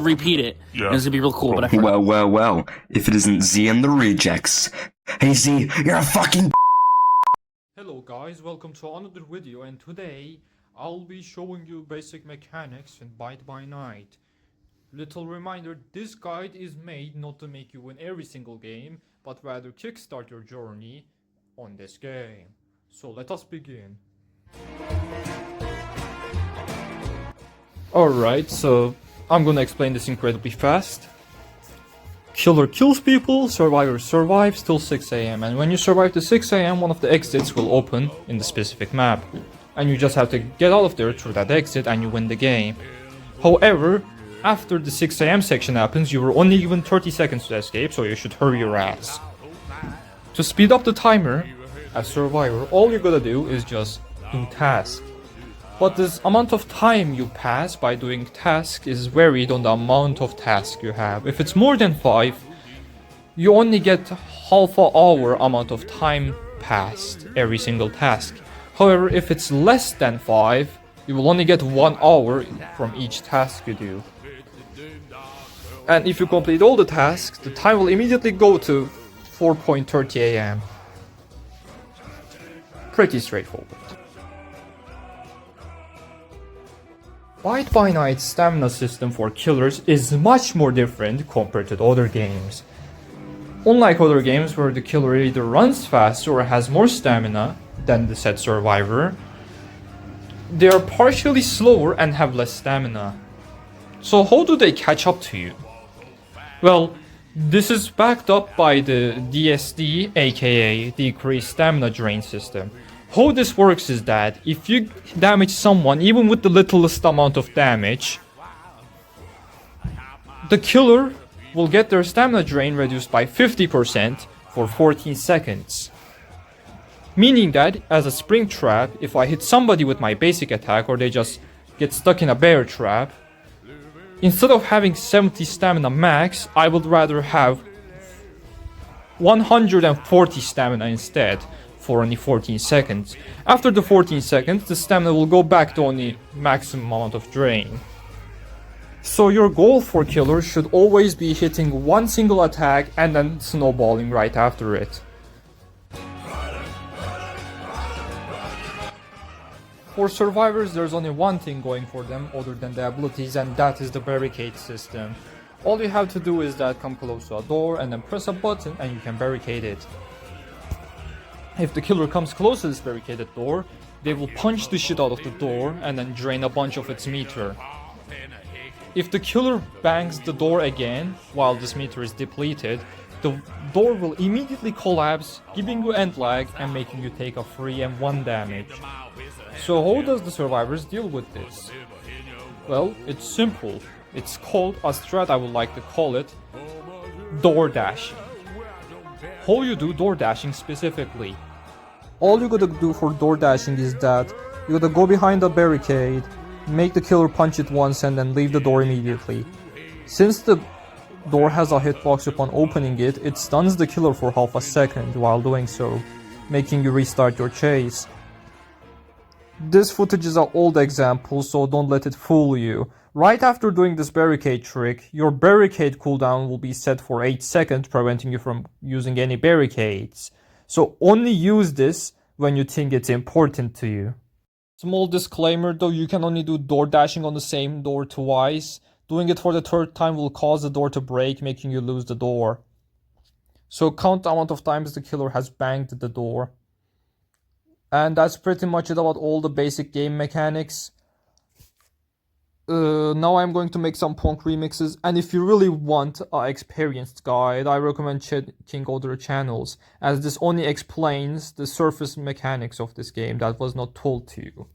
repeat it. Yeah. And it's gonna be real cool. But I forgot. Well. If it isn't Z and the rejects. Hey Z, you're a fucking. Hello guys, welcome to another video, and today I'll be showing you basic mechanics in Byte by Night. Little reminder, this guide is made not to make you win every single game, but rather kickstart your journey on this game. So let us begin. Alright, so I'm gonna explain this incredibly fast. Killer kills people, survivor survives till 6 AM, and when you survive to 6 AM, one of the exits will open in the specific map. And you just have to get out of there through that exit and you win the game. However, after the 6 AM section happens, you were only given 30 seconds to escape, so you should hurry your ass. To speed up the timer, as survivor, all you gotta do is just do tasks. But this amount of time you pass by doing tasks is varied on the amount of tasks you have. If it's more than 5, you only get half an hour amount of time passed every single task. However, if it's less than 5, you will only get 1 hour from each task you do. And if you complete all the tasks, the time will immediately go to 4:30 AM. Pretty straightforward. Byte by Night's stamina system for killers is much more different compared to the other games. Unlike other games where the killer either runs faster or has more stamina than the said survivor, they are partially slower and have less stamina. So how do they catch up to you? Well, this is backed up by the DSD, aka Decreased Stamina Drain system. How this works is that if you damage someone even with the littlest amount of damage, the killer will get their stamina drain reduced by 50% for 14 seconds. Meaning that, as a spring trap, if I hit somebody with my basic attack or they just get stuck in a bear trap, instead of having 70 stamina max, I would rather have 140 stamina instead, for only 14 seconds. After the 14 seconds, the stamina will go back to only maximum amount of drain. So your goal for killers should always be hitting one single attack and then snowballing right after it. For survivors, there's only one thing going for them other than the abilities, and that is the barricade system. All you have to do is that come close to a door and then press a button and you can barricade it. If the killer comes close to this barricaded door, they will punch the shit out of the door and then drain a bunch of its meter. If the killer bangs the door again while this meter is depleted, the door will immediately collapse, giving you end lag and making you take a free M1 damage. So how does the survivors deal with this? Well, it's simple. It's called a strat, I would like to call it, door dashing. How you do door dashing specifically? All you gotta do for door dashing is that you gotta go behind a barricade, make the killer punch it once and then leave the door immediately. Since the door has a hitbox upon opening it, it stuns the killer for half a second while doing so, making you restart your chase. This footage is an old example, so don't let it fool you. Right after doing this barricade trick, your barricade cooldown will be set for 8 seconds, preventing you from using any barricades. So only use this when you think it's important to you. Small disclaimer though, you can only do door dashing on the same door twice. Doing it for the third time will cause the door to break, making you lose the door. So count the amount of times the killer has banged the door. And that's pretty much it about all the basic game mechanics. Now I'm going to make some punk remixes, and if you really want an experienced guide, I recommend checking other channels, as this only explains the surface mechanics of this game that was not told to you.